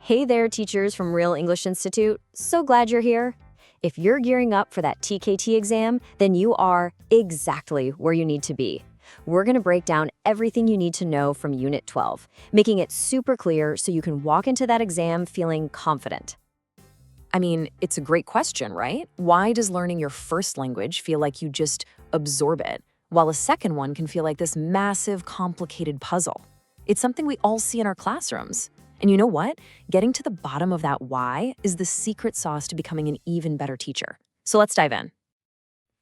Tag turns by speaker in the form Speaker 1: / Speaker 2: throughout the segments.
Speaker 1: Hey there, teachers from Rhill English Institute. So glad you're here. If you're gearing up for that TKT exam, then you are exactly where you need to be. We're going to break down everything you need to know from Unit 12, making it super clear so you can walk into that exam feeling confident.
Speaker 2: I mean, it's a great question, right? Why does learning your first language feel like you just absorb it, while a second one can feel like this massive, complicated puzzle? It's something we all see in our classrooms. And you know what? Getting to the bottom of that why is the secret sauce to becoming an even better teacher. So let's dive in.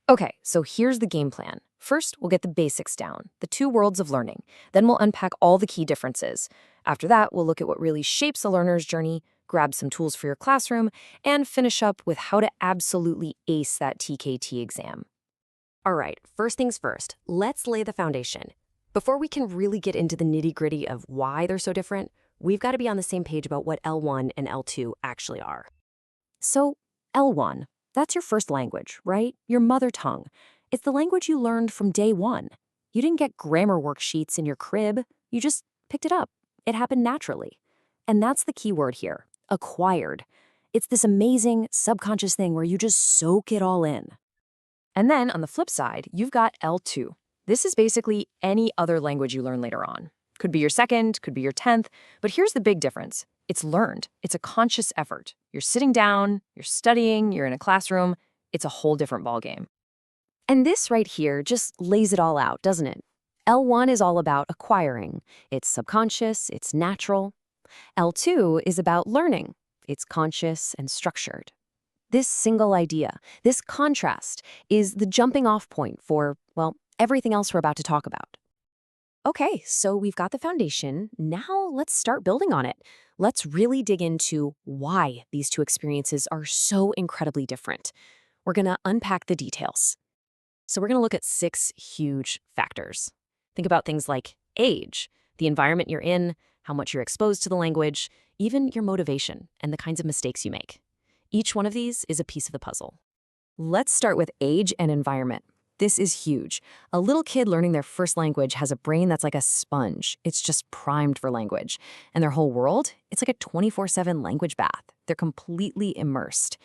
Speaker 2: Okay, so here's the game plan. First, we'll get the basics down, the two worlds of learning. Then we'll unpack all the key differences. After that, we'll look at what really shapes a learner's journey, grab some tools for your classroom, and finish up with how to absolutely ace that TKT exam.
Speaker 1: All right, first things first, let's lay the foundation. Before we can really get into the nitty-gritty of why they're so different, we've got to be on the same page about what L1 and L2 actually are. So, L1, that's your first language, right? Your mother tongue. It's the language you learned from day one. You didn't get grammar worksheets in your crib. You just picked it up. It happened naturally. And that's the key word here, acquired. It's this amazing subconscious thing where you just soak it all in.
Speaker 2: And then on the flip side, you've got L2. This is basically any other language you learn later on. Could be your second, could be your 10th, but here's the big difference. It's learned. It's a conscious effort. You're sitting down, you're studying, you're in a classroom. It's a whole different ballgame.
Speaker 1: And this right here just lays it all out, doesn't it? L1 is all about acquiring. It's subconscious, it's natural. L2 is about learning. It's conscious and structured. This single idea, this contrast, is the jumping off point for, well, everything else we're about to talk about. Okay, so we've got the foundation. Now let's start building on it. Let's really dig into why these two experiences are so incredibly different. We're going to unpack the details. So we're going to look at 6 huge factors. Think about things like age, the environment you're in, how much you're exposed to the language, even your motivation and the kinds of mistakes you make. Each one of these is a piece of the puzzle. Let's start with age and environment. This is huge. A little kid learning their first language has a brain that's like a sponge. It's just primed for language. And their whole world, it's like a 24/7 language bath. They're completely immersed.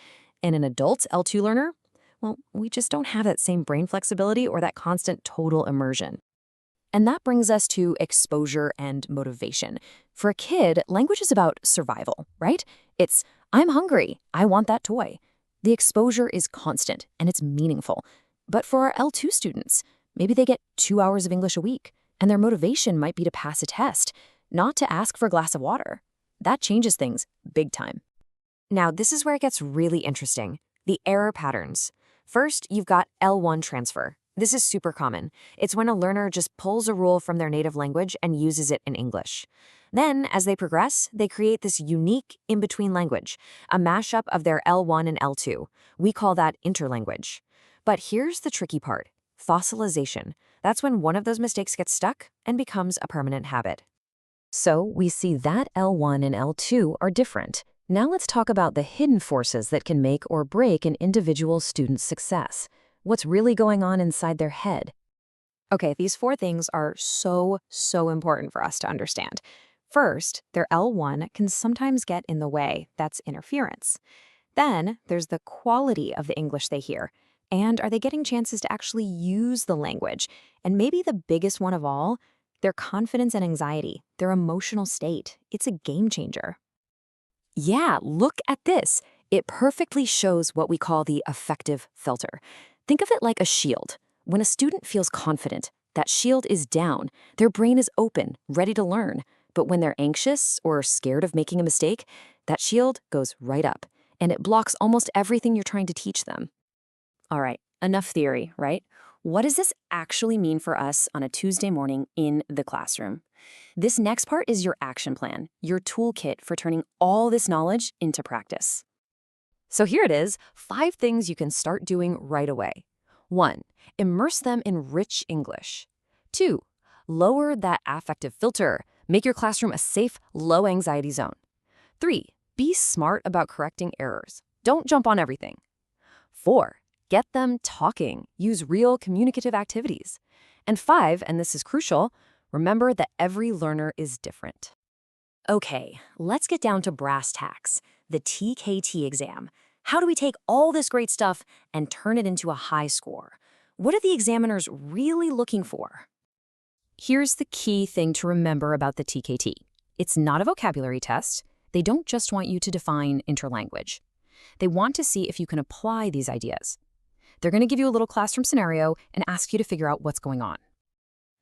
Speaker 1: And an adult L2 learner, well, we just don't have that same brain flexibility or that constant total immersion. And that brings us to exposure and motivation. For a kid, language is about survival, right? It's, I'm hungry, I want that toy. The exposure is constant and it's meaningful. But for our L2 students, maybe they get 2 hours of English a week, and their motivation might be to pass a test, not to ask for a glass of water. That changes things big time. Now, this is where it gets really interesting. The error patterns. First, you've got L1 transfer. This is super common. It's when a learner just pulls a rule from their native language and uses it in English. Then, as they progress, they create this unique in-between language, a mashup of their L1 and L2. We call that interlanguage. But here's the tricky part, fossilization. That's when one of those mistakes gets stuck and becomes a permanent habit. So we see that L1 and L2 are different. Now let's talk about the hidden forces that can make or break an individual student's success. What's really going on inside their head? Okay, these 4 things are so important for us to understand. First, their L1 can sometimes get in the way. That's interference. Then there's the quality of the English they hear. And are they getting chances to actually use the language? And maybe the biggest one of all, their confidence and anxiety, their emotional state. It's a game changer. Yeah, look at this. It perfectly shows what we call the affective filter. Think of it like a shield. When a student feels confident, that shield is down. Their brain is open, ready to learn. But when they're anxious or scared of making a mistake, that shield goes right up, and it blocks almost everything you're trying to teach them. All right, enough theory, right? What does this actually mean for us on a Tuesday morning in the classroom? This next part is your action plan, your toolkit for turning all this knowledge into practice. So here it is, 5 things you can start doing right away. 1, immerse them in rich English. 2, lower that affective filter. Make your classroom a safe, low-anxiety zone. 3, be smart about correcting errors. Don't jump on everything. 4, get them talking. Use real communicative activities. And 5, and this is crucial, remember that every learner is different. Okay, let's get down to brass tacks, the TKT exam. How do we take all this great stuff and turn it into a high score? What are the examiners really looking for? Here's the key thing to remember about the TKT. It's not a vocabulary test. They don't just want you to define interlanguage. They want to see if you can apply these ideas. They're going to give you a little classroom scenario and ask you to figure out what's going on.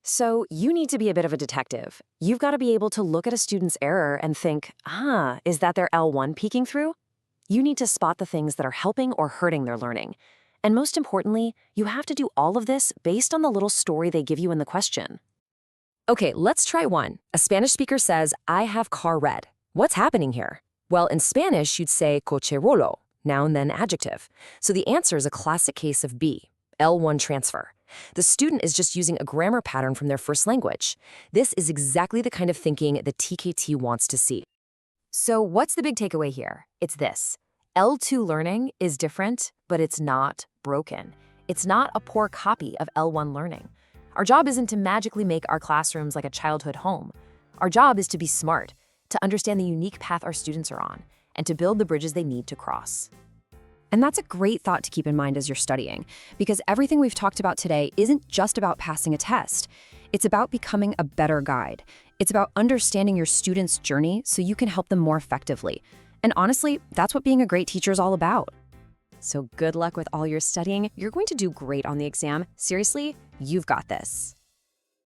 Speaker 1: So you need to be a bit of a detective. You've got to be able to look at a student's error and think, is that their L1 peeking through? You need to spot the things that are helping or hurting their learning. And most importantly, you have to do all of this based on the little story they give you in the question. Okay, let's try one. A Spanish speaker says, I have car red. What's happening here? Well, in Spanish, you'd say coche rolo, noun then adjective. So the answer is a classic case of B, L1 transfer. The student is just using a grammar pattern from their first language. This is exactly the kind of thinking the TKT wants to see. So what's the big takeaway here? It's this. L2 learning is different, but it's not broken. It's not a poor copy of L1 learning. Our job isn't to magically make our classrooms like a childhood home. Our job is to be smart, to understand the unique path our students are on, and to build the bridges they need to cross. And that's a great thought to keep in mind as you're studying, because everything we've talked about today isn't just about passing a test. It's about becoming a better guide. It's about understanding your students' journey so you can help them more effectively. And honestly, that's what being a great teacher is all about. So good luck with all your studying. You're going to do great on the exam. Seriously, you've got this.